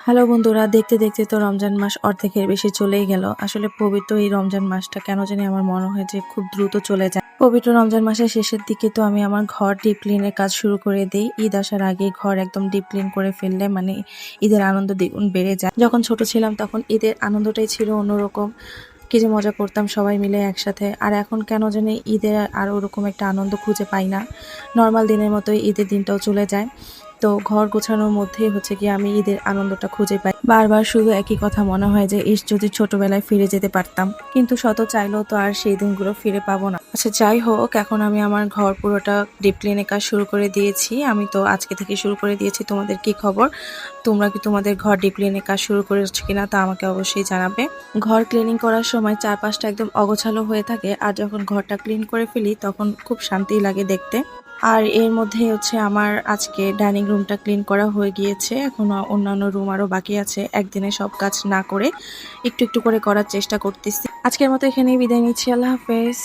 Hello বন্ধুরা, দেখতে দেখতে তো রমজান মাস অর্ধেকের বেশি চলেই গেল। আসলে পবিত্র এই রমজান মাসটা কেন জানি আমার মনে হয় যে খুব দ্রুত চলে যায়। পবিত্র রমজান মাসের শেষের দিকে তো আমি আমার ঘর ডিপ ক্লিনের কাজ শুরু করে দিই। ঈদ আসার আগেই ঘর একদম ডিপ ক্লিন করে ফেললে মানে ঈদের আনন্দ দ্বিগুণ বেড়ে যায়। যখন ছোট ছিলাম তখন ঈদের আনন্দটাই ছিল অন্যরকম। কি যে মজা করতাম সবাই মিলে একসাথে। আর এখন কেন জানি ঈদের আর ওরকম একটা আনন্দ খুঁজে পাই না। নর্মাল দিনের মতোই ঈদের দিনটাও চলে যায়। তো ঘর গোছানোর মধ্যেই হচ্ছে গিয়ে আমি ঈদের আনন্দটা খুঁজে পাই। বারবার শুধু একই কথা মনে হয় যে যদি ছোটবেলায় ফিরে যেতে পারতাম, কিন্তু শত চাইলেও তো আর সেই দিনগুলো ফিরে পাবো না। আচ্ছা যাই হোক, এখন আমি আমার ঘর পুরোটা ডিপ ক্লিনের কাজ শুরু করে দিয়েছি। আমি তো আজকে থেকে শুরু করে দিয়েছি। তোমাদের কি খবর? তোমরা কি তোমাদের ঘর ডিপ ক্লিনের কাজ শুরু করেছো কিনা তা আমাকে অবশ্যই জানাবে। ঘর ক্লিনিং করার সময় চারপাশটা একদম অগোছালো হয়ে থাকে, আর যখন ঘরটা ক্লিন করে ফেলি তখন খুব শান্তি লাগে দেখতে। আর এর মধ্যে হচ্ছে আমার আজকে ডাইনিং রুমটা ক্লিন করা হয়ে গিয়েছে। এখনো অন্যান্য রুম আরো বাকি আছে। একদিনে সব কাজ না করে একটু একটু করে করার চেষ্টা করতেছি। আজকের মতো এখানেই বিদায় নিচ্ছি। আল্লাহ হাফেজ।